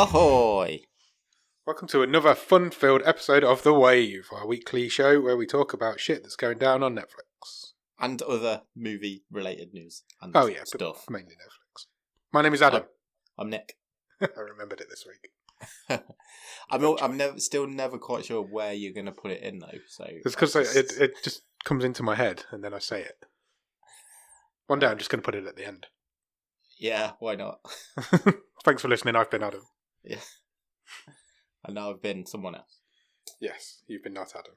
Ahoy! Welcome to another fun-filled episode of The Wave, our weekly show where we talk about shit that's going down on Netflix. And other movie-related news and stuff. But mainly Netflix. My name is Adam. I'm Nick. I remembered it this week. I'm still never quite sure where you're going to put it in, though. So it's because it just comes into my head and then I say it. One day I'm just going to put it at the end. Yeah, why not? Thanks for listening. I've been Adam. Yeah. And now I've been someone else. Yes, you've been not Adam.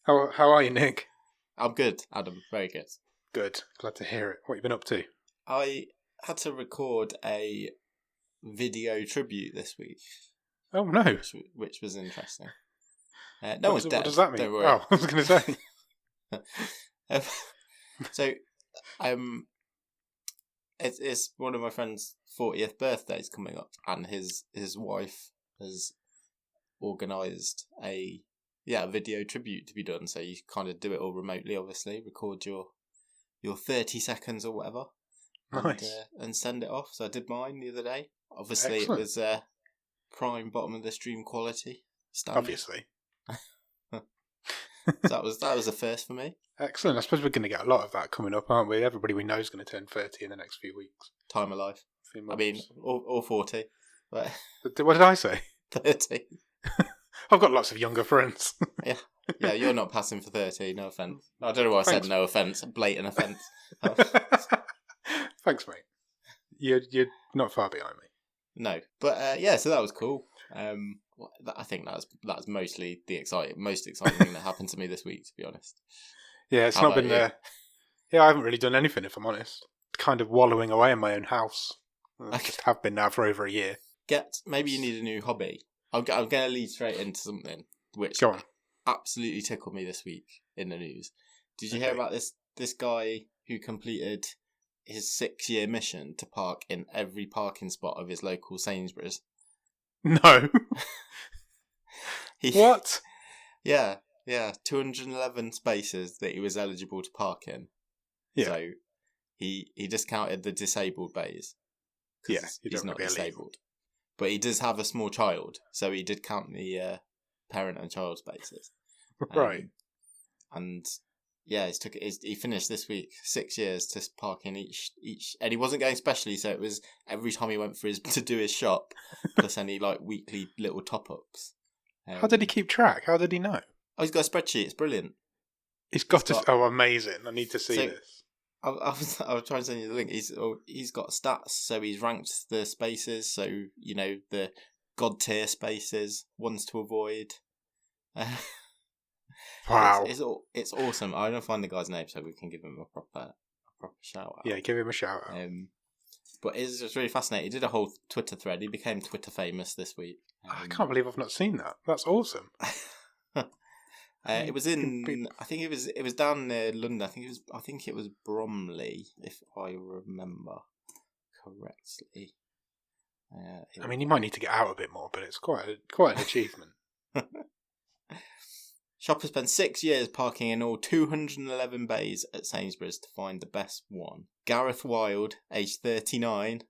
How are you, Nick? I'm good, Adam. Very good. Good. Glad to hear it. What have you been up to? I had to record a video tribute this week. Oh, no. Which was interesting. No one's dead. What does that mean? Don't worry. Oh, I was going to say. So, it's one of my friend's 40th birthdays coming up, and his wife has organised a video tribute to be done. So you kind of do it all remotely, obviously, record your 30 seconds or whatever, Nice. and send it off. So I did mine the other day. Obviously, Excellent. It was prime bottom of the stream quality. Standard. Obviously. So that was a first for me. Excellent. I suppose we're going to get a lot of that coming up, aren't we? Everybody we know is going to turn 30 in the next few weeks. Time of life. I mean, or 40. But What did I say? 30. I've got lots of younger friends. Yeah, you're not passing for 30, no offence. I don't know why I said no offence, blatant offence. Thanks, mate. You're not far behind me. No, but so that was cool. I think that's mostly the most exciting thing that happened to me this week, to be honest. Yeah, it's How not been about Yeah, I haven't really done anything, if I'm honest. Kind of wallowing away in my own house. I just have been now for over a year. Maybe you need a new hobby. I'm going to lead straight into something which Go on. absolutely tickled me this week in the news. Did you hear about this guy who completed his 6-year mission to park in every parking spot of his local Sainsbury's? No. What? Yeah, 211 spaces that he was eligible to park in. Yeah. So he discounted the disabled bays. Yeah, he's not disabled. But he does have a small child, so he did count the parent and child spaces. Right. And yeah, he finished this week 6 years to park in each, and he wasn't going specially, so it was every time he went to do his shop, plus any like weekly little top ups. How did he keep track? How did he know? Oh, he's got a spreadsheet. It's brilliant. He's got amazing! I need to see this. I was trying to send you the link. He's got stats, so he's ranked the spaces. So the god tier spaces, ones to avoid. Wow, it's awesome. I'm gonna find the guy's name so we can give him a proper shout out. Yeah, give him a shout out. But it's just really fascinating. He did a whole Twitter thread. He became Twitter famous this week. I can't believe I've not seen that. That's awesome. It was I think it was down near London. I think it was Bromley, if I remember correctly. I mean, you might need to get out a bit more, but it's quite an achievement. Shoppers spent 6 years parking in all 211 bays at Sainsbury's to find the best one. Gareth Wild, aged 39,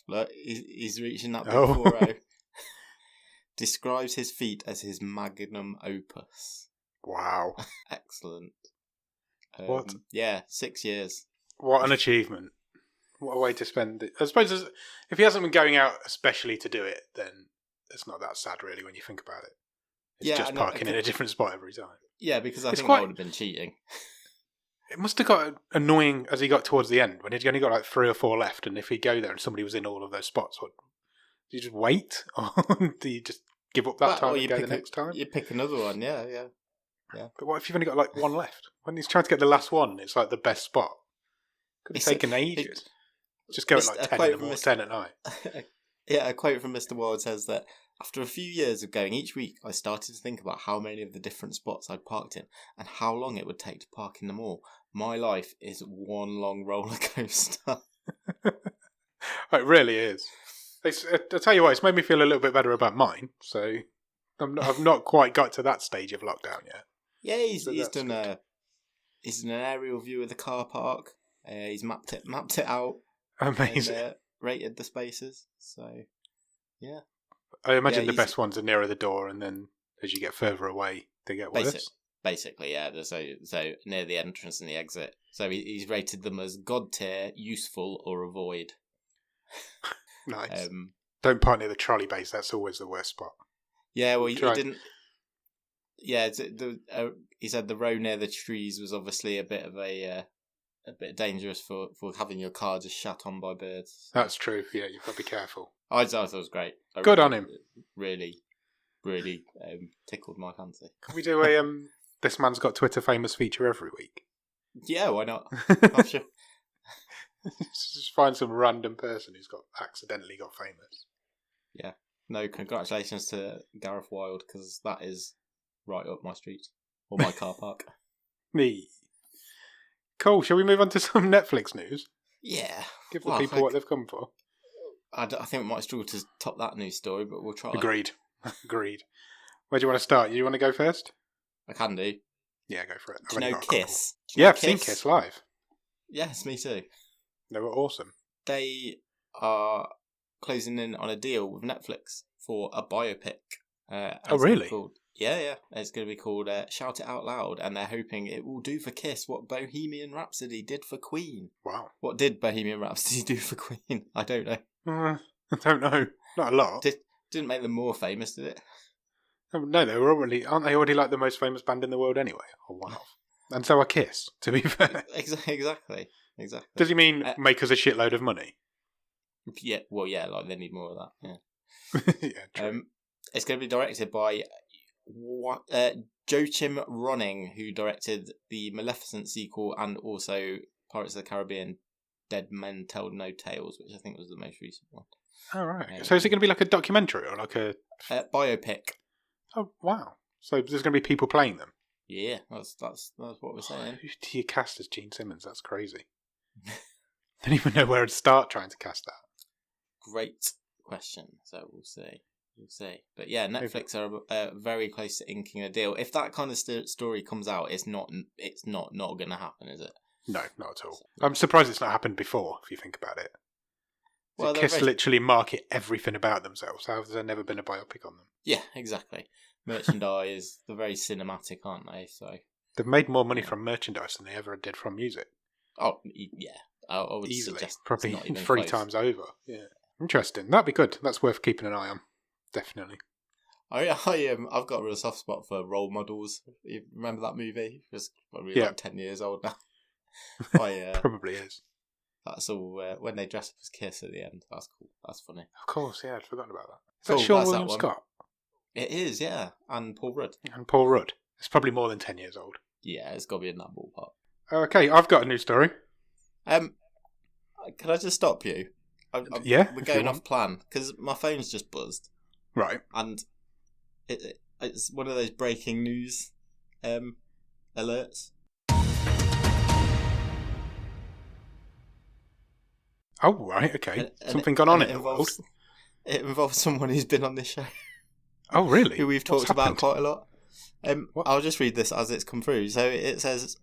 look, he's reaching that big 4-0. Describes his feat as his magnum opus. Wow. Excellent. What? Yeah, 6 years. What an achievement. What a way to spend it. I suppose if he hasn't been going out especially to do it, then it's not that sad really when you think about it. It's just parking in a different spot every time. Yeah, because I think that would have been cheating. It must have got annoying as he got towards the end, when he'd only got like 3 or 4 left, and if he'd go there and somebody was in all of those spots, do you just wait? Or do you just give up that time and go the next time? You pick another one, yeah. But what if you've only got like 1 left? When he's trying to get the last one, it's like the best spot. Could have taken ages. Just go at like 10 in the morning, 10 at night. Yeah, a quote from Mr. Wild says that after a few years of going each week, I started to think about how many of the different spots I'd parked in and how long it would take to park in them all. My life is one long roller coaster. It really is. I'll tell you what, it's made me feel a little bit better about mine. So I've not quite got to that stage of lockdown yet. Yeah, he's done an aerial view of the car park. He's mapped it out. Amazing. And, rated the spaces. So Yeah. I imagine the best ones are nearer the door, and then as you get further away, they get worse. Basically, yeah. So near the entrance and the exit. So he's rated them as God tier, useful, or avoid. Nice. Don't park near the trolley base. That's always the worst spot. Yeah, well, he didn't. Yeah, he said the row near the trees was obviously a bit dangerous for having your car just shat on by birds. That's true. Yeah, you've got to be careful. I thought it was great. Good on him. Really, really tickled my fancy. Can we do a This Man's Got Twitter famous feature every week? Yeah, why not? I'm sure. Just find some random person who's accidentally got famous. Yeah. No, congratulations to Gareth Wild, because that is right up my street. Or my car park. Me. Cool. Shall we move on to some Netflix news? Yeah. Give the people what they've come for. I think we might struggle to top that news story, but we'll try. Agreed. Where do you want to start? You want to go first? I can do. Yeah, go for it. Do you know Kiss? Yeah, I've seen Kiss live. Yes, me too. They were awesome. They are closing in on a deal with Netflix for a biopic. Oh, really? Yeah. It's going to be called Shout It Out Loud, and they're hoping it will do for Kiss what Bohemian Rhapsody did for Queen. Wow. What did Bohemian Rhapsody do for Queen? I don't know. I don't know. Not a lot. Didn't make them more famous, did it? No, they were aren't they already like the most famous band in the world anyway? Or one of. And so are Kiss, to be fair. Exactly. Does he mean make us a shitload of money? Yeah, well, yeah, like they need more of that, yeah. Yeah, true. It's going to be directed by Joachim Ronning, who directed the Maleficent sequel and also Pirates of the Caribbean Dead Men Tell No Tales, which I think was the most recent one. Oh, right. So is it going to be like a documentary or like a... biopic. Oh, wow. So there's going to be people playing them? Yeah, that's what we're saying. Who do you cast as Gene Simmons? That's crazy. I don't even know where to start trying to cast that. Great question. So we'll see. But yeah, Netflix are very close to inking a deal. If that kind of story comes out, it's not going to happen, is it? No, not at all. I'm surprised it's not happened before, if you think about it. Well, Kiss literally market everything about themselves. How has there never been a biopic on them? Yeah, exactly. Merchandise, they're very cinematic, aren't they? So they've made more money from merchandise than they ever did from music. Oh, yeah. I would easily, suggest probably 3 times over. Yeah, interesting. That'd be good. That's worth keeping an eye on. Definitely. I've got a real soft spot for role models. You remember that movie? It's probably like 10 years old now. Probably is. That's all when they dress up as Kiss at the end. That's cool. That's funny. Of course, yeah, I'd forgotten about that. Is cool, that Sean William Scott? It is, yeah. And Paul Rudd. It's probably more than 10 years old. Yeah, it's got to be in that ballpark. Okay, I've got a new story. Can I just stop you? Yeah. We're going off plan because my phone's just buzzed. Right. And it's one of those breaking news alerts. Oh, right, okay. Something gone on in the world. It involves someone who's been on this show. Oh, really? Who we've talked about quite a lot. I'll just read this as it's come through. So it says,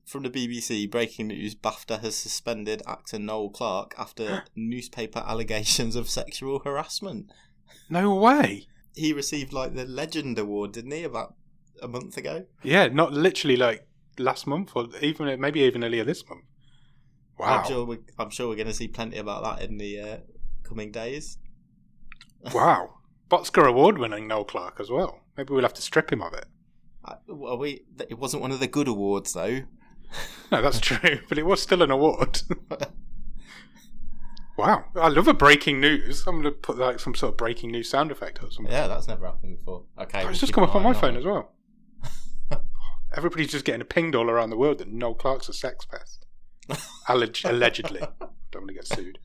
from the BBC, breaking news, BAFTA has suspended actor Noel Clarke after newspaper allegations of sexual harassment. No way. He received like the Legend Award, didn't he, about a month ago? Yeah, not literally like last month or maybe even earlier this month. Wow. I'm sure we're going to see plenty about that in the coming days. Wow. Botsker Award winning Noel Clarke as well. Maybe we'll have to strip him of it. It wasn't one of the good awards though. No, that's true, but it was still an award. Wow. I love a breaking news. I'm going to put like some sort of breaking news sound effect or something. Yeah, that's never happened before. Okay. It's just come up on my phone as well. Everybody's just getting pinged all around the world that Noel Clarke's a sex pest. Allegedly. Don't want to get sued.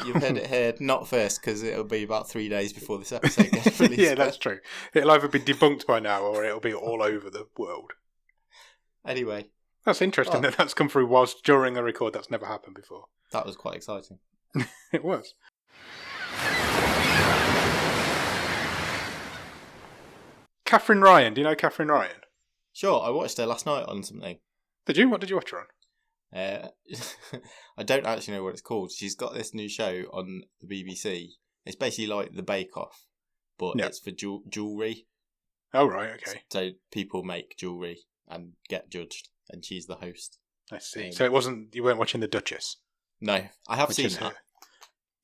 You've heard it here, not first, because it'll be about 3 days before this episode gets released. Yeah, that's true. It'll either be debunked by now or it'll be all over the world. Anyway. That's interesting that that's come through whilst during a record. That's never happened before. That was quite exciting. It was. Catherine Ryan. Do you know Catherine Ryan? Sure, I watched her last night on something. Did you? What did you watch her on? I don't actually know what it's called. She's got this new show on the BBC. It's basically like the Bake Off, but it's for jewellery. Oh, right, okay. So people make jewellery and get judged, and she's the host. I see. So you weren't watching The Duchess? No, I have seen that.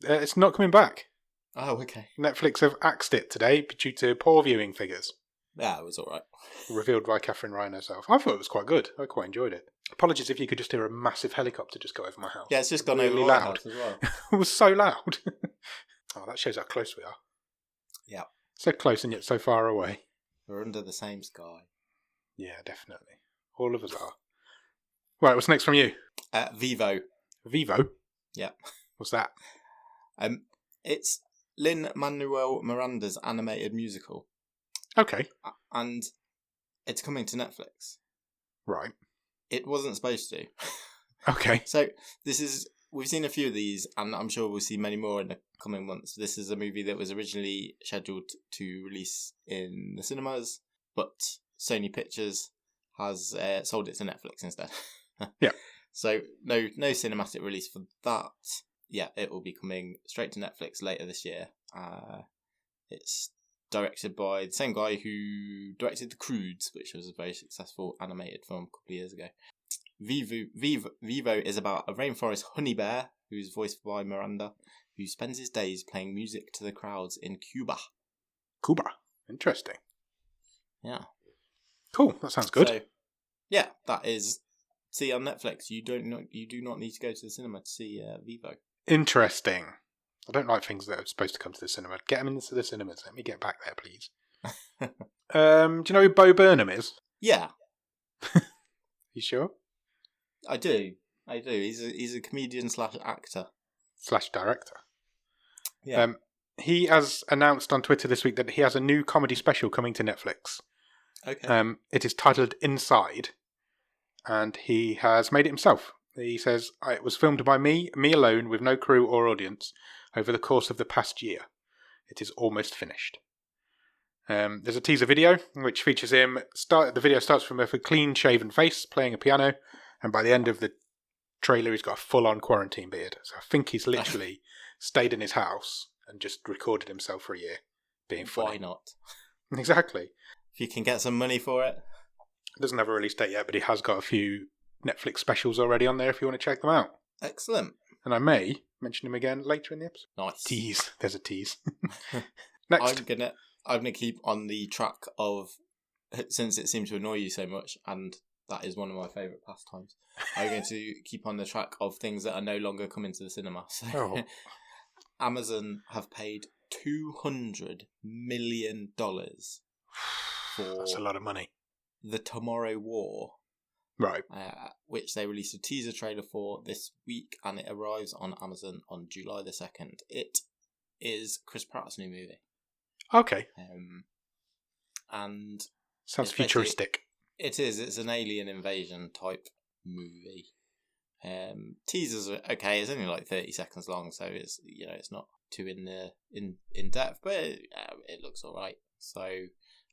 It's not coming back. Oh, okay. Netflix have axed it today due to poor viewing figures. Yeah, it was alright. Revealed by Catherine Ryan herself. I thought it was quite good. I quite enjoyed it. Apologies if you could just hear a massive helicopter just go over my house. Yeah, it's just gone over really my loud. house as well. It was so loud. Oh, that shows how close we are. Yeah. So close and yet so far away. We're under the same sky. Yeah, definitely. All of us are. Right, what's next from you? Vivo. Vivo? Yeah. What's that? It's Lin-Manuel Miranda's animated musical. Okay. And it's coming to Netflix. Right. It wasn't supposed to. Okay. So we've seen a few of these, and I'm sure we'll see many more in the coming months. This is a movie that was originally scheduled to release in the cinemas, but Sony Pictures has sold it to Netflix instead. Yeah. So no cinematic release for that. Yeah, it will be coming straight to Netflix later this year. It's directed by the same guy who directed The Croods, which was a very successful animated film a couple of years ago. Vivo is about a rainforest honey bear, who's voiced by Miranda, who spends his days playing music to the crowds in Cuba. Cuba. Interesting. Yeah. Cool. That sounds good. So, yeah, that is. See on Netflix. You do not need to go to the cinema to see Vivo. Interesting. I don't like things that are supposed to come to the cinema. Get them into the cinemas. Let me get back there, please. Do you know who Bo Burnham is? Yeah. You sure? I do. He's a comedian / actor / director. Yeah. He has announced on Twitter this week that he has a new comedy special coming to Netflix. Okay. It is titled Inside, and he has made it himself. He says, it was filmed by me alone, with no crew or audience, over the course of the past year. It is almost finished. There's a teaser video, which features him. The video starts from a clean-shaven face, playing a piano, and by the end of the trailer, he's got a full-on quarantine beard. So I think he's literally stayed in his house and just recorded himself for a year, being funny. Why not? Exactly. If you can get some money for it. Doesn't have a release date yet, but he has got a few Netflix specials already on there if you want to check them out. Excellent. And I may mention him again later in the episode. Nice. Tease. There's a tease. Next. I'm gonna keep on the track of, since it seemed to annoy you so much, and that is one of my favourite pastimes. I'm going to keep on the track of things that are no longer coming to the cinema. So, Amazon have paid $200 million for. That's a lot of money. The Tomorrow War. Right. Which they released a teaser trailer for this week, and it arrives on Amazon on July the 2nd. It is Chris Pratt's new movie. Okay. And sounds futuristic. It is. It's an alien invasion type movie. Teasers are okay. It's only like 30 seconds long, so it's not too in depth, but it looks all right. So, I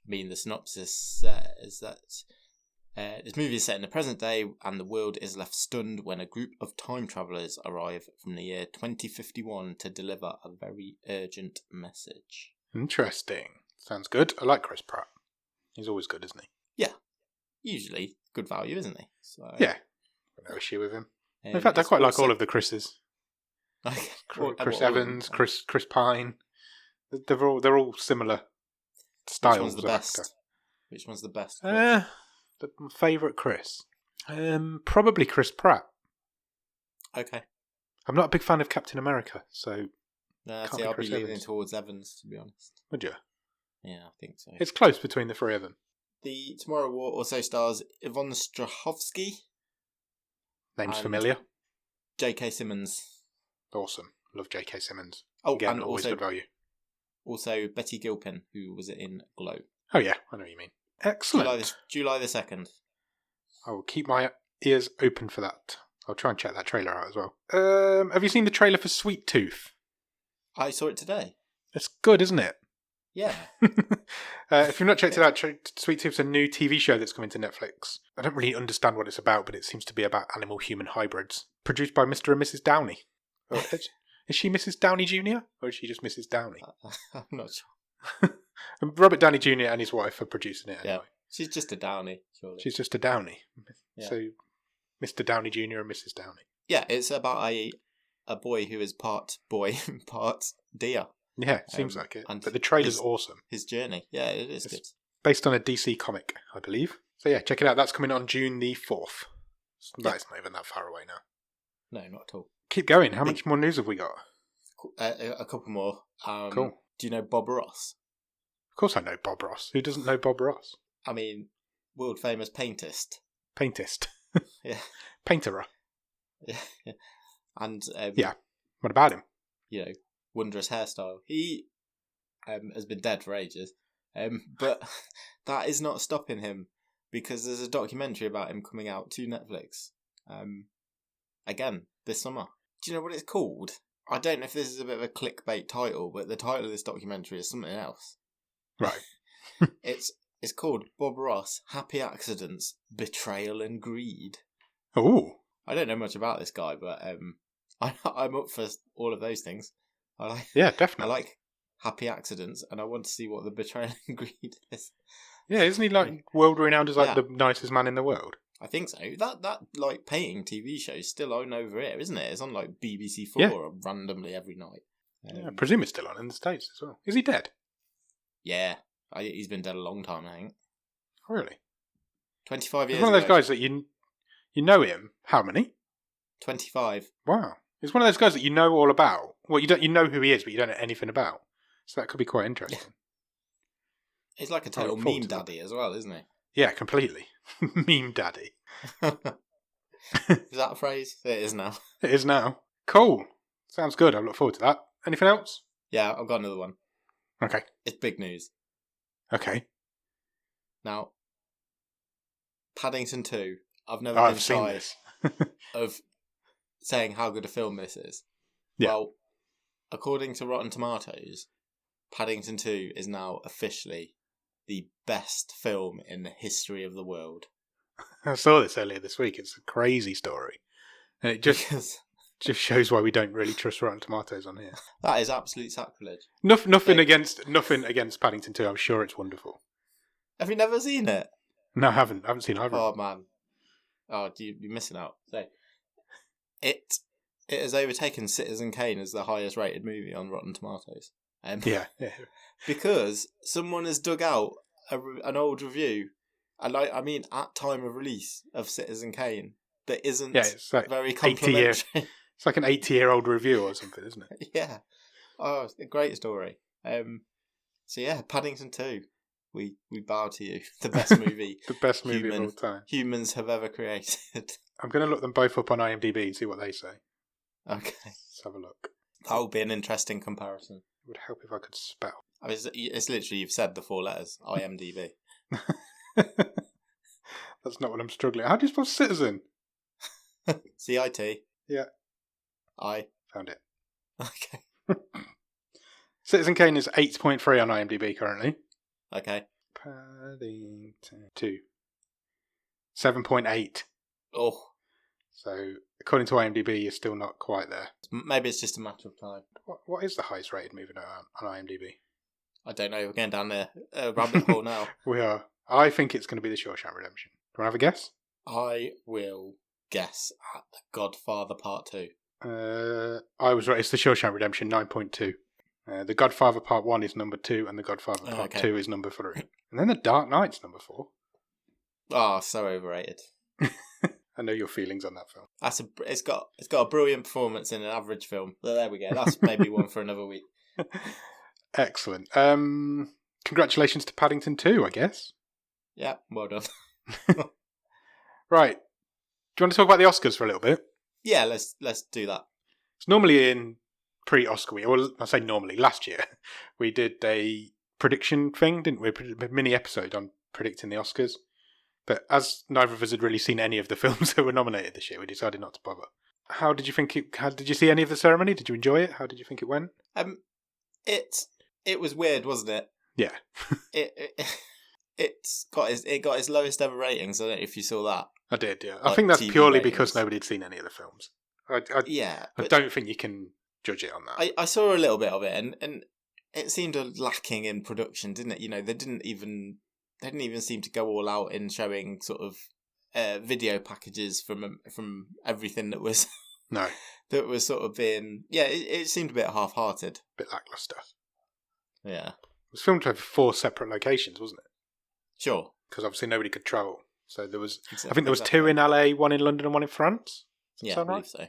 mean, the synopsis is that this movie is set in the present day, and the world is left stunned when a group of time travellers arrive from the year 2051 to deliver a very urgent message. Interesting. Sounds good. I like Chris Pratt. He's always good, isn't he? Yeah. Usually good value, isn't he? So, yeah. No issue with him. In fact, I quite like all of the Chris's. Chris Evans, Chris Pine. They're all similar styles. Which one's the best? Which one's the best? My favourite Chris. Probably Chris Pratt. Okay. I'm not a big fan of Captain America, so. I'll be leaning towards Evans, to be honest. Would you? Yeah, I think so. It's close between the three of them. The Tomorrow War also stars Yvonne Strahovski. Name's familiar. J.K. Simmons. Awesome. Love J.K. Simmons. Oh, again, and always good value. Also, Betty Gilpin, who was in Glow. Oh, yeah. I know what you mean. Excellent. July the 2nd. I will keep my ears open for that. I'll try and check that trailer out as well. Have you seen the trailer for Sweet Tooth? I saw it today. It's good, isn't it? Yeah. If you've not checked it out, Sweet Tooth's a new TV show that's coming to Netflix. I don't really understand what it's about, but it seems to be about animal-human hybrids. Produced by Mr. and Mrs. Downey. Oh, is she Mrs. Downey Jr. or is she just Mrs. Downey? I'm not sure. Robert Downey Jr. and his wife are producing it anyway. Yeah. She's just a Downey, surely. She's just a Downey. Yeah. So, Mr. Downey Jr. and Mrs. Downey. Yeah, it's about a boy who is part boy, part deer. Yeah, seems like it. But the trailer's awesome. His journey. Yeah, it's good. Based on a DC comic, I believe. So yeah, check it out. That's coming on June the 4th. That's not even that far away now. No, not at all. Keep going. How much more news have we got? A couple more. Cool. Do you know Bob Ross? Of course I know Bob Ross. Who doesn't know Bob Ross? I mean, world famous paintist. Paintist. Yeah. Painterer. Yeah. And yeah. What about him? You know, wondrous hairstyle. He has been dead for ages. But that is not stopping him, because there's a documentary about him coming out to Netflix. Again, this summer. Do you know what it's called? I don't know if this is a bit of a clickbait title, but the title of this documentary is something else. Right. It's called Bob Ross, Happy Accidents, Betrayal and Greed. Oh. I don't know much about this guy, but I'm up for all of those things. Yeah, definitely. I like happy accidents, and I want to see what the betrayal and greed is. Yeah, isn't he like world renowned as like the nicest man in the world? I think so. That like painting TV show is still on over here, isn't it? It's on like BBC 4 randomly every night. I presume it's still on in the States as well. Is he dead? Yeah, he's been dead a long time, I think. Really? 25 years. He's one of those guys that you know him. How many? 25. Wow. He's one of those guys that you know all about. Well, you know who he is, but you don't know anything about. So that could be quite interesting. Yeah. He's like a total meme daddy as well, isn't he? Yeah, completely. Meme daddy. Is that a phrase? It is now. It is now. Cool. Sounds good. I look forward to that. Anything else? Yeah, I've got another one. Okay. It's big news. Okay. Now, Paddington 2. I've never been shy of saying how good a film this is. Yeah. Well, according to Rotten Tomatoes, Paddington 2 is now officially the best film in the history of the world. I saw this earlier this week. It's a crazy story. And it just shows why we don't really trust Rotten Tomatoes on here. That is absolute sacrilege. Nothing against Paddington 2. I'm sure it's wonderful. Have you never seen it? No, I haven't. I haven't seen either. Oh, man. Oh, you're missing out. So, it has overtaken Citizen Kane as the highest rated movie on Rotten Tomatoes. Yeah. Because someone has dug out an old review, and at time of release of Citizen Kane, that isn't it's like very complimentary. It's like an 80-year-old review or something, isn't it? Yeah. Oh, it's a great story. So yeah, Paddington 2. We bow to you. The best movie. The best movie of all time. Humans have ever created. I'm going to look them both up on IMDb and see what they say. Okay. Let's have a look. That would be an interesting comparison. It would help if I could spell. I mean, it's literally, you've said the 4 letters. IMDb. That's not what I'm struggling. How do you spell citizen? CIT. Yeah. I. Found it. Okay. Citizen Kane is 8.3 on IMDb currently. Okay. Paddington 2. 7.8. Oh. So, according to IMDb, you're still not quite there. Maybe it's just a matter of time. What is the highest rated movie on IMDb? I don't know. We're going down there rabbit hole now. We are. I think it's going to be The Shawshank Redemption. Do you want to have a guess? I will guess at The Godfather Part 2. I was right. It's The Shawshank Redemption, 9.2. The Godfather Part 1 is number 2, and The Godfather Part 2 is number 3. And then The Dark Knight's number 4. Oh, so overrated. I know your feelings on that film. It's got a brilliant performance in an average film. Well, there we go. That's maybe one for another week. Excellent. Congratulations to Paddington 2, I guess. Yeah, well done. Right. Do you want to talk about the Oscars for a little bit? Yeah, let's do that. It's normally in pre-Oscar week, or I say normally, last year, we did a prediction thing, didn't we? A mini episode on predicting the Oscars. But as neither of us had really seen any of the films that were nominated this year, we decided not to bother. How did you think did you see any of the ceremony? Did you enjoy it? How did you think it went? It was weird, wasn't it? Yeah. it got its lowest ever ratings. I don't know if you saw that. I did, yeah. I think that's TV purely ratings. because nobody had seen any of the films. I don't think you can judge it on that. I saw a little bit of it, and it seemed lacking in production, didn't it? They didn't even seem to go all out in showing sort of video packages from everything that was that was sort of being it seemed a bit half-hearted, a bit lackluster. Yeah, it was filmed over 4 separate locations, wasn't it? Sure, because obviously nobody could travel. So there was, I think there was 2 in LA, 1 in London, and 1 in France. Yeah, I believe so.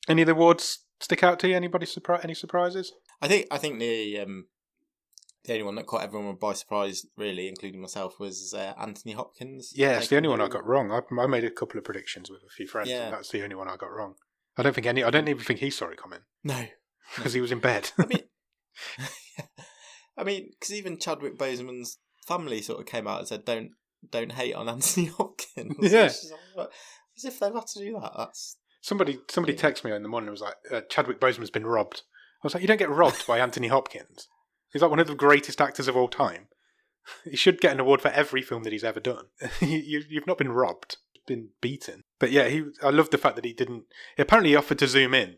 Any of the awards stick out to you? Anybody any surprises? I think the only one that caught everyone by surprise, really, including myself, was Anthony Hopkins. Yeah, it's the only one I got wrong. I made a couple of predictions with a few friends, and that's the only one I got wrong. I don't even think he saw it coming. No, because he was in bed. I mean, because even Chadwick Boseman's family sort of came out and said, "Don't hate on Anthony Hopkins." Yeah, as if they've had to do that. That's somebody texted me in the morning and was like, "Chadwick Boseman's been robbed." I was like, "You don't get robbed by Anthony Hopkins. He's like one of the greatest actors of all time. He should get an award for every film that he's ever done. You've not been robbed, been beaten." But yeah, I love the fact that he didn't. Apparently, he offered to zoom in,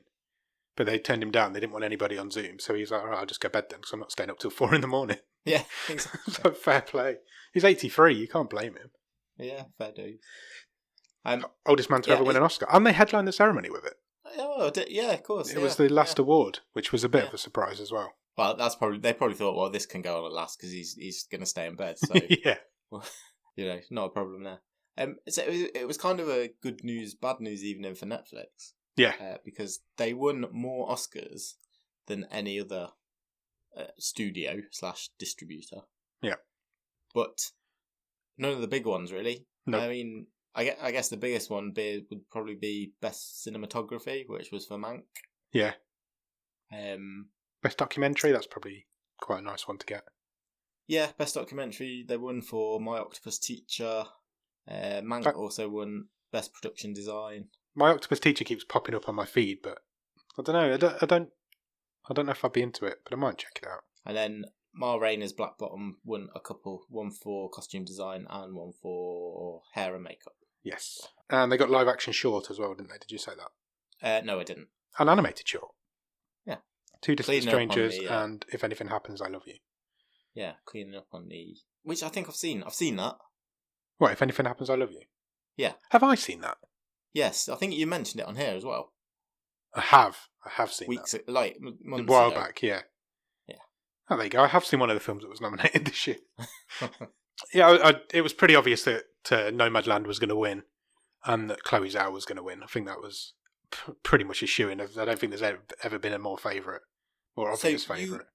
but they turned him down. They didn't want anybody on Zoom, so he's like, "All right, I'll just go to bed then, because I'm not staying up till 4 a.m." Yeah, exactly. So fair play. He's 83. You can't blame him. Yeah, fair dues. Oldest man to ever win an Oscar, and they headlined the ceremony with it. Oh, yeah, of course. It was the last award, which was a bit of a surprise as well. Well, they probably thought, well, this can go on at last because he's going to stay in bed. So yeah, well, not a problem there. So it was kind of a good news, bad news evening for Netflix. Yeah, because they won more Oscars than any other studio / distributor. Yeah, but none of the big ones really. No. I mean, I guess the biggest one would probably be Best Cinematography, which was for Mank. Yeah. Best Documentary, that's probably quite a nice one to get. Yeah, Best Documentary, they won for My Octopus Teacher. Mank also won Best Production Design. My Octopus Teacher keeps popping up on my feed, but I don't know. I don't know if I'd be into it, but I might check it out. And then Ma Rainey's Black Bottom won a couple, one for costume design and one for hair and makeup. Yes, and they got live action short as well, didn't they? Did you say that? No, I didn't. An animated short. Yeah. 2 Distant Strangers and If Anything Happens, I Love You. Yeah, cleaning up on which I think I've seen. I've seen that. What, If Anything Happens, I Love You? Yeah. Have I seen that? Yes, I think you mentioned it on here as well. I have seen that. Months a while ago. back, yeah. Yeah. Oh, there you go. I have seen one of the films that was nominated this year. Yeah, it was pretty obvious that Nomadland was going to win and that Chloe Zhao was going to win. I think that was pretty much a shoo-in. I don't think there's ever been a more obvious favourite.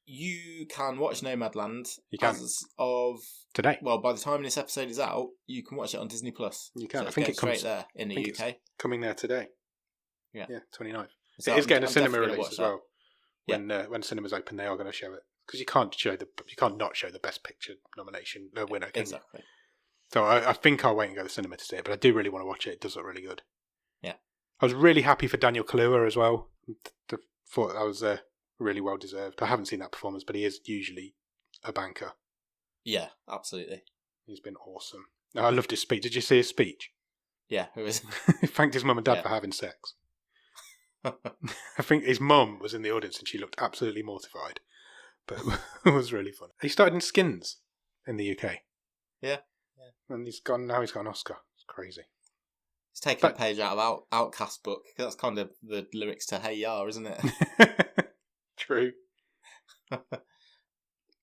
You can watch Nomadland as of today. Well, by the time this episode is out, you can watch it on Disney Plus. You can. So I think it comes straight there in the UK. It's coming there today. Yeah, 29th. So it is getting a cinema release as that. well. When cinemas open, they are going to show it because you can't not show the Best Picture nomination winner. Exactly. So I think I'll wait and go to the cinema to see it, but I do really want to watch it. It does look really good. Yeah. I was really happy for Daniel Kaluuya as well. Thought that was really well deserved. I haven't seen that performance, but he is usually a banker. Yeah, absolutely. He's been awesome. I loved his speech. Did you see his speech? Yeah, it was. He thanked his mum and dad for having sex. I think his mum was in the audience and she looked absolutely mortified, but it was really fun. He started in Skins in the UK. Yeah. And now he's got an Oscar. It's crazy. He's taking a page out of Outcast book. That's kind of the lyrics to Hey Ya, isn't it? True.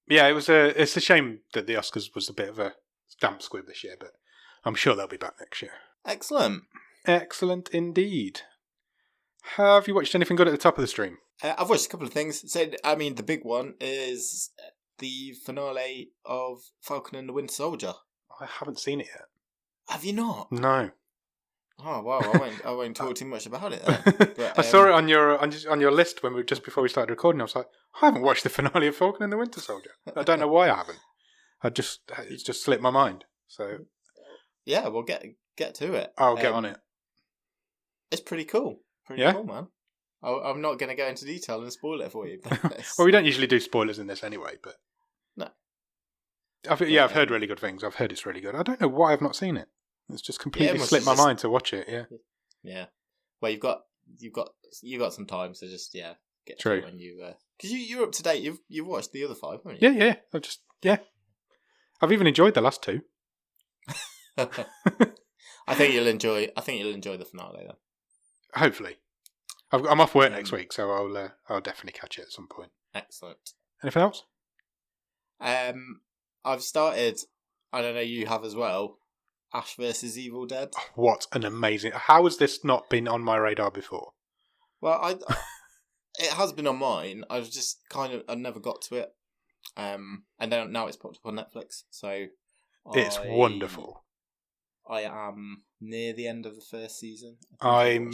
Yeah, it's a shame that the Oscars was a bit of a damp squib this year, but I'm sure they'll be back next year. Excellent. Excellent indeed. Have you watched anything good at the top of the stream? I've watched a couple of things. So, I mean, the big one is the finale of Falcon and the Winter Soldier. I haven't seen it yet. Have you not? No. Oh wow! I won't talk too much about it then. But, I saw it on your list just before we started recording. I was like, I haven't watched the finale of Falcon and the Winter Soldier. I don't know why I haven't. It's just slipped my mind. So yeah, we'll get to it. I'll get on it. It's pretty cool. Pretty cool, man. I'm not going to go into detail and spoil it for you. But well, we don't usually do spoilers in this anyway, but no. I've heard really good things. I've heard it's really good. I don't know why I've not seen it. It's just completely slipped my mind to watch it. Yeah. Yeah. Well, you've got some time, so just get to it when you because you're up to date. You've watched the other 5, haven't you? Yeah. I've even enjoyed the last 2. I think you'll enjoy the finale then. Hopefully, I'm off work next week, so I'll definitely catch it at some point. Excellent. Anything else? I've started. I don't know, you have as well. Ash vs Evil Dead. What an amazing! How has this not been on my radar before? Well, it has been on mine. I've just I never got to it. And then now it's popped up on Netflix. So it's wonderful. I am near the end of the first season. I'm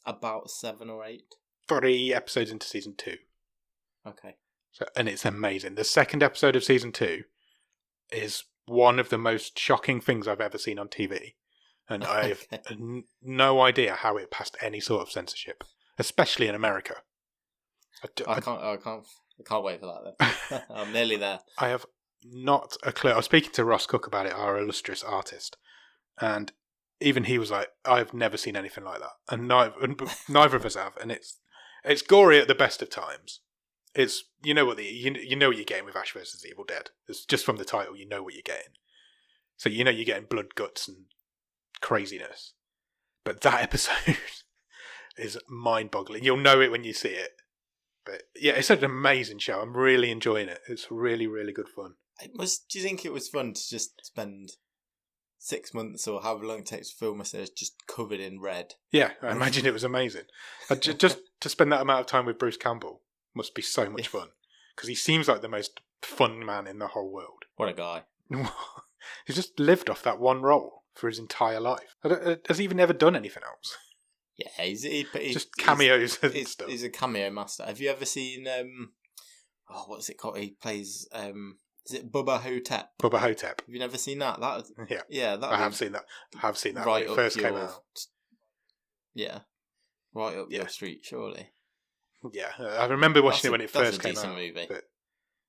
about 7 or 8. 3 episodes into season 2. Okay. And it's amazing. The second episode of season 2 is one of the most shocking things I've ever seen on TV. And I have no idea how it passed any sort of censorship, especially in America. I can't wait for that then. I'm nearly there. I have not a clue. I was speaking to Ross Cook about it, our illustrious artist, and even he was like, "I've never seen anything like that," and neither of us have. And it's gory at the best of times. It's you know what you're getting with Ash vs Evil Dead. It's just from the title, you know what you're getting. So you're getting blood, guts, and craziness. But that episode is mind-boggling. You'll know it when you see it. But yeah, it's an amazing show. I'm really enjoying it. It's really, really good fun. Do you think it was fun to just spend 6 months or however long it takes to film a series just covered in red? Yeah, I imagine it was amazing. Just to spend that amount of time with Bruce Campbell must be so much fun. Because he seems like the most fun man in the whole world. What a guy. He's just lived off that one role for his entire life. Has he even ever done anything else? Yeah, he's just cameos and stuff. He's a cameo master. Have you ever seen what's it called? He plays is it Bubba Hotep? Bubba Hotep. Have you never seen that? Yeah, I have seen that. I have seen that right when it first came out. Yeah, right up your street, surely. Yeah, I remember watching it when it first came out. Movie. But did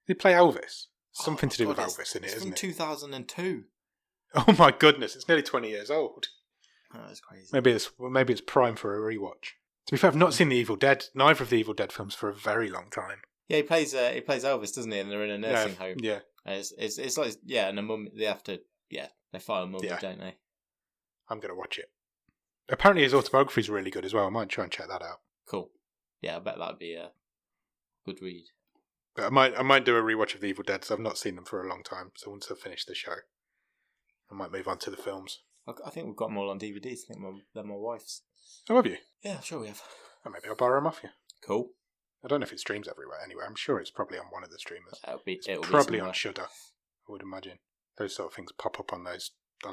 he play Elvis? Something to do with Elvis in it, isn't it? It's from 2002. Oh my goodness, it's nearly 20 years old. Oh, that's crazy. Maybe it's prime for a rewatch. To be fair, I've not seen neither of the Evil Dead films for a very long time. Yeah, he plays Elvis, doesn't he? And they're in a nursing home. Yeah, and it's like and a mum. They have to they file a mummy, don't they? I'm gonna watch it. Apparently, his autobiography is really good as well. I might try and check that out. Cool. Yeah, I bet that'd be a good read. But I might do a rewatch of the Evil Dead. So I've not seen them for a long time. So once I've finished the show, I might move on to the films. I think we've got them all on DVDs. I think they're my wife's. Oh, have you? Yeah, sure we have. Oh, maybe I'll borrow them off you. Cool. I don't know if it streams everywhere anyway. I'm sure it's probably on one of the streamers. It'll probably be on Shudder, I would imagine. Those sort of things pop up on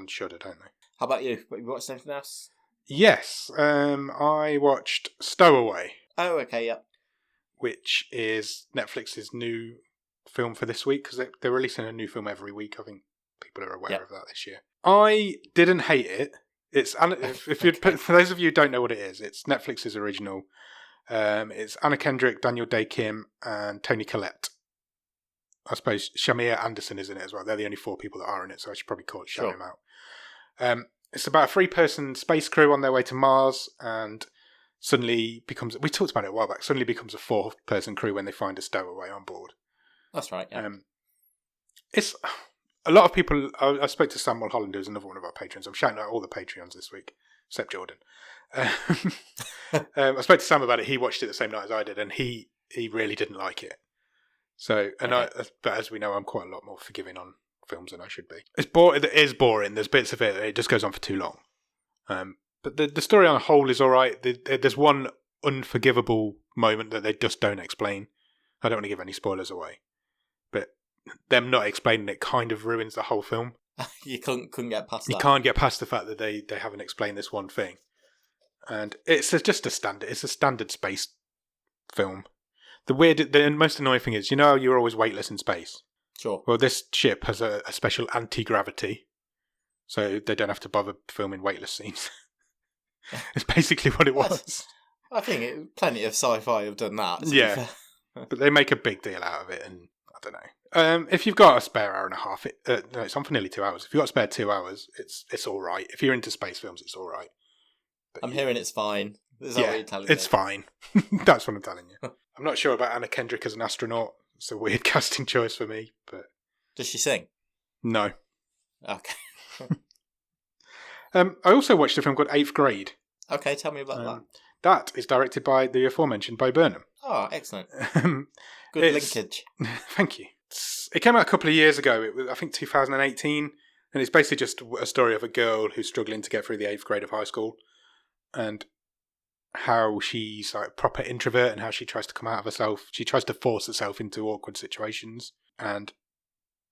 Shudder, don't they? How about you? Have you watched anything else? Yes. I watched Stowaway. Oh, okay, yeah. Which is Netflix's new film for this week, because they're releasing a new film every week. I think people are aware of that this year. I didn't hate it. It's for those of you who don't know what it is, it's Netflix's original. It's Anna Kendrick, Daniel Day-Kim, and Toni Collette. I suppose Shamir Anderson is in it as well. They're the only 4 people that are in it, so I should probably shout him out. It's about a 3-person space crew on their way to Mars, and suddenly we talked about it a while back, suddenly becomes a 4-person crew when they find a stowaway on board. That's right, yeah. It's a lot of people. I spoke to Samuel Holland, who's another one of our patrons. I'm shouting out all the Patreons this week, except Jordan. I spoke to Sam about it. He watched it the same night as I did, and he really didn't like it. So, but as we know, I'm quite a lot more forgiving on films than I should be. It is boring. There's bits of it just goes on for too long. But the story on the whole is all right. There's one unforgivable moment that they just don't explain. I don't want to give any spoilers away, but them not explaining it kind of ruins the whole film. You couldn't get past that. You can't get past the fact that they haven't explained this one thing. And it's just a standard space film. The most annoying thing is, you're always weightless in space. Sure. Well, this ship has a special anti-gravity, so they don't have to bother filming weightless scenes. It's basically what it was. I think plenty of sci-fi have done that. Yeah. But they make a big deal out of it, and I don't know. If you've got a spare hour and a half, no, it's on for nearly 2 hours. If you've got a spare 2 hours, it's all right. If you're into space films, it's all right. But I'm hearing it's fine. Is that what you're telling me? It's fine. That's what I'm telling you. I'm not sure about Anna Kendrick as an astronaut. It's a weird casting choice for me, but does she sing? No. Okay. I also watched a film called 8th Grade. Okay, tell me about that. That is directed by the aforementioned Bo Burnham. Oh, excellent. Good linkage. Thank you. It came out a couple of years ago. It was, I think, 2018, and it's basically just a story of a girl who's struggling to get through the 8th grade of high school, and how she's like a proper introvert and how she tries to come out of herself. She tries to force herself into awkward situations, and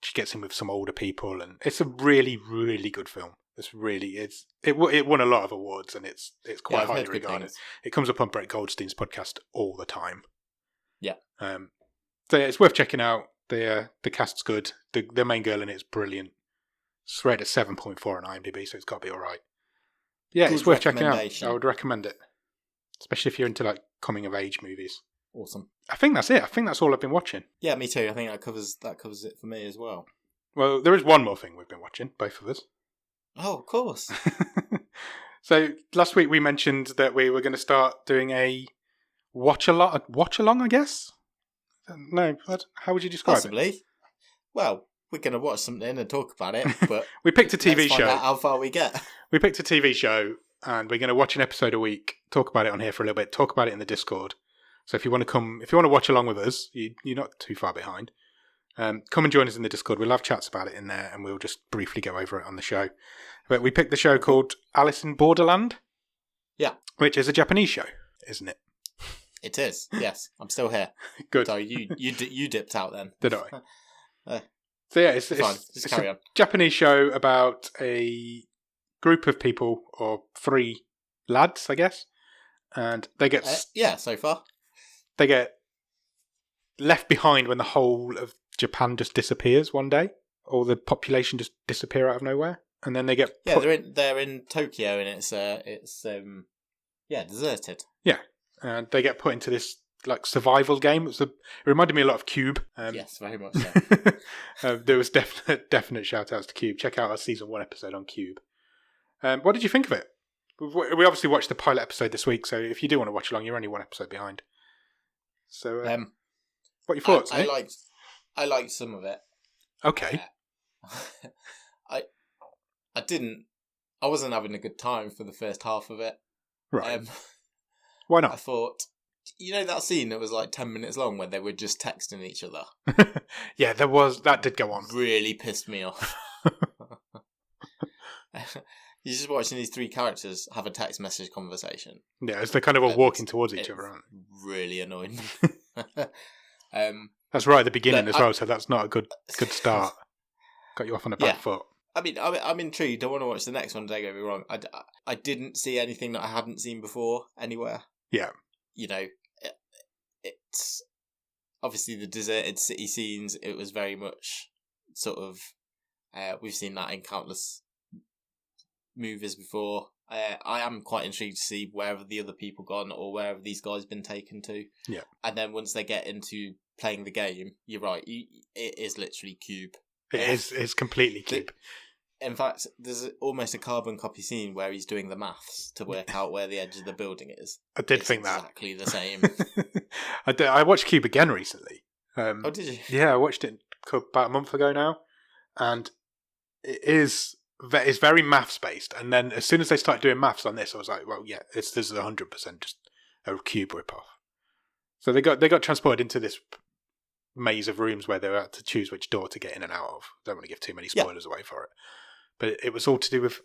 she gets in with some older people, and it's a really, really good film. It won a lot of awards, and it's quite highly regarded. It comes up on Brett Goldstein's podcast all the time. Yeah. So yeah, it's worth checking out. The cast's good. The main girl in it is brilliant. It's rated at 7.4 on IMDb, so it's got to be all right. Yeah, it's worth checking out. I would recommend it, especially if you're into like coming of age movies. Awesome. I think that's it. I think that's all I've been watching. Yeah, me too. I think that covers it for me as well. Well, there is one more thing we've been watching, both of us. Oh, of course. So last week we mentioned that we were going to start doing a watch along, I guess. No, how would you describe Possibly. it? Well, we're going to watch something and talk about it, but we picked a TV show. Find out how far we get. We picked a TV show, and we're going to watch an episode a week. Talk about it on here for a little bit. Talk about it in the Discord. So if you want to watch along with us, you're not too far behind. Come and join us in the Discord. We'll have chats about it in there, and we'll just briefly go over it on the show. But we picked the show called Alice in Borderland. Yeah. Which is a Japanese show, isn't it? It is, yes. I'm still here. Good. So you dipped out then. Did I? So yeah, it's carry on. A Japanese show about a group of people, or 3 lads, I guess. And they get... so far. They get left behind when the whole of Japan just disappears one day. All the population just disappear out of nowhere. And then they get... they're in Tokyo, and it's deserted. Yeah, and they get put into this like survival game. It reminded me a lot of Cube. Yes, very much so. There was definite shout outs to Cube. Check out our season 1 episode on Cube. What did you think of it? We obviously watched the pilot episode this week, so if you do want to watch along, you're only 1 episode behind. So, what are your thoughts? I liked some of it. Okay. I wasn't having a good time for the first half of it. Right. Why not? I thought, that scene that was like 10 minutes long where they were just texting each other? Yeah, that did go on. Really pissed me off. You're just watching these 3 characters have a text message conversation. Yeah, it's they're kind of all walking towards each other, aren't they? Really annoying. That's right at the beginning as well, so that's not a good start. Got you off on a bad foot. I mean, I'm intrigued. I want to watch the next one, don't get me wrong. I didn't see anything that I hadn't seen before anywhere. Yeah. It's obviously the deserted city scenes. It was very much sort of, we've seen that in countless movies before. I am quite intrigued to see where have the other people gone, or where have these guys been taken to. Yeah. And then once they get into playing the game, you're right, it is literally Cube. It's completely Cube. In fact, there's almost a carbon copy scene where he's doing the maths to work out where the edge of the building is. I did think that. Exactly the same. I watched Cube again recently. Oh, did you? Yeah, I watched it about a month ago now. And it's very maths based. And then as soon as they started doing maths on this, I was like, well, yeah, this is 100% just a Cube ripoff. So they got transported into this maze of rooms where they had to choose which door to get in and out of. I don't want to give too many spoilers away for it. But it was all to do with...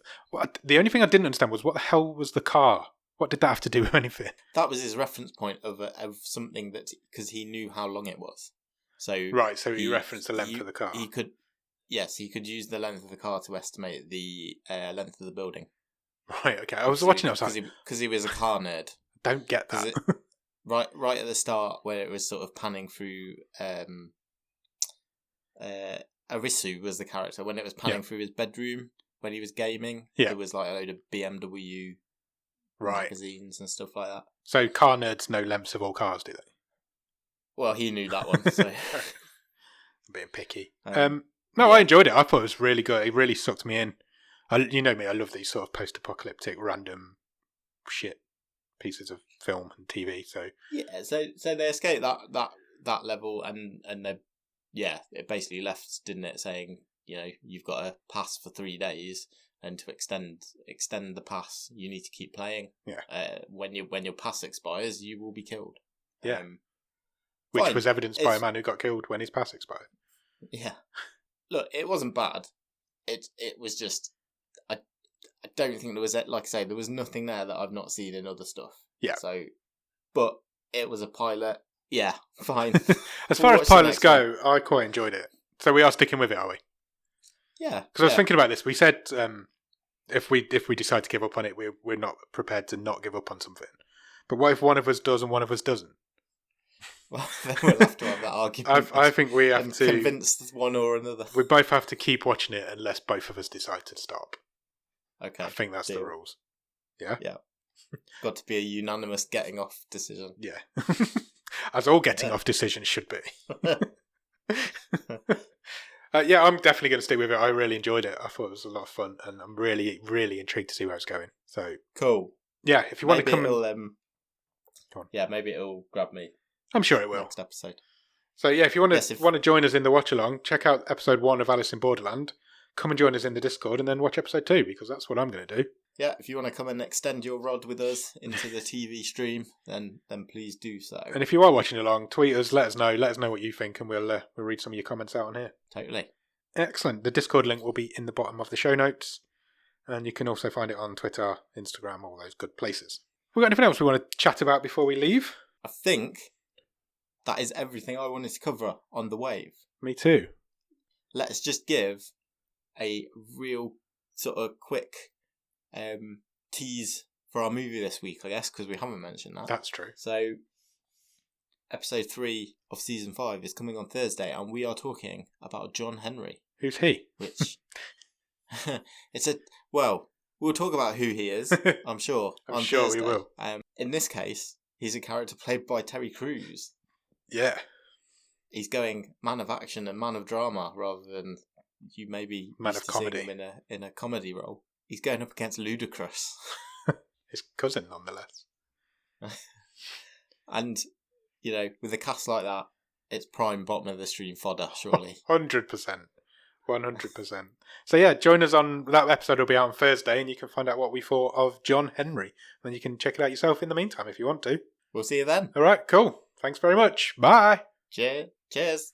the only thing I didn't understand was what the hell was the car? What did that have to do with anything? That was his reference point of something that... Because he knew how long it was. So right, so he referenced the length of the car. He could use the length of the car to estimate the length of the building. Right, okay. I was watching it. Because he was a car nerd. Don't get that. Right at the start, where it was sort of panning through... Arisu was the character. When it was panning through his bedroom when he was gaming, there was like a load of BMW magazines and stuff like that. So car nerds know lengths of all cars, do they? Well, he knew that one. So. being picky. I enjoyed it. I thought it was really good. It really sucked me in. You know me, I love these sort of post-apocalyptic, random shit pieces of film and TV. So yeah, so they escaped that level, and they, it basically left, didn't it, saying, you've got a pass for 3 days, and to extend the pass, you need to keep playing. Yeah. When your pass expires, you will be killed. Yeah. Which was evidenced by a man who got killed when his pass expired. Yeah. Look, it wasn't bad. It was just, I don't think there was, like I say, there was nothing there that I've not seen in other stuff. Yeah. So, but it was a pilot. Yeah, fine. As far as pilots go, I quite enjoyed it. So we are sticking with it, are we? Yeah. Because I was thinking about this. We said if we decide to give up on it, we're not prepared to not give up on something. But what if one of us does and one of us doesn't? Well, then we'll have to have that argument. I think we have to convince one or another. We both have to keep watching it unless both of us decide to stop. Okay. I think that's the rules. Yeah? Yeah. Got to be a unanimous getting off decision. Yeah. As all getting off decisions should be. I'm definitely going to stick with it. I really enjoyed it. I thought it was a lot of fun, and I'm really, really intrigued to see where it's going. So cool. Yeah, if you want to come Go on. Yeah, maybe it'll grab me. I'm sure it will. Next episode. So yeah, if you want to join us in the watch along, check out episode 1 of Alice in Borderland. Come and join us in the Discord, and then watch episode 2, because that's what I'm going to do. Yeah, if you want to come and extend your rod with us into the TV stream, then please do so. And if you are watching along, tweet us, let us know what you think, and we'll read some of your comments out on here. Totally. Excellent. The Discord link will be in the bottom of the show notes, and you can also find it on Twitter, Instagram, all those good places. We got anything else we want to chat about before we leave? I think that is everything I wanted to cover on The Wave. Me too. Let's just give a real sort of quick tease for our movie this week, I guess, because we haven't mentioned that. That's true. So, episode 3 of season 5 is coming on Thursday, and we are talking about John Henry. Who's he? Which we'll talk about who he is, I'm sure. I'm sure Thursday. we will. In this case, he's a character played by Terry Crews. Yeah. He's going man of action and man of drama rather than you maybe man of comedy him in a comedy role. He's going up against Ludacris. His cousin, nonetheless. And, with a cast like that, it's prime bottom of the stream fodder, surely. 100%. 100%. So yeah, join us on that episode. Will be out on Thursday, and you can find out what we thought of John Henry. Then you can check it out yourself in the meantime if you want to. We'll see you then. All right, cool. Thanks very much. Bye. Cheers.